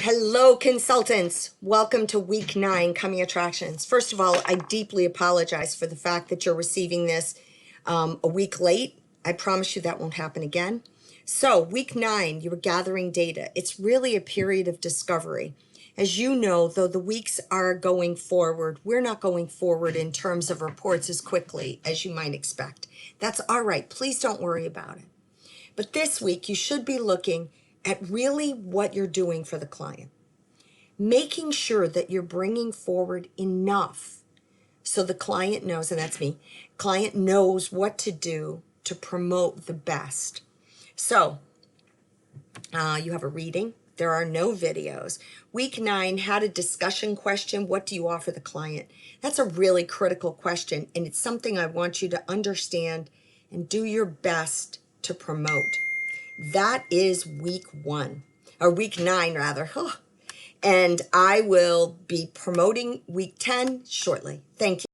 Hello, consultants. Welcome to week 9, Coming Attractions. First of all, I deeply apologize for the fact that you're receiving this a week late. I promise you that won't happen again. So week 9, you were gathering data. It's really a period of discovery. As you know, though the weeks are going forward, we're not going forward in terms of reports as quickly as you might expect. That's all right. Please don't worry about it. But this week, you should be looking at really what you're doing for the client. Making sure that you're bringing forward enough so the client knows, and that's me, client knows what to do to promote the best. So you have a reading. There are no videos. Week 9 had a discussion question. What do you offer the client? That's a really critical question, and it's something I want you to understand and do your best to promote. That is week 1, or week 9 rather. And I will be promoting week 10 shortly. Thank you.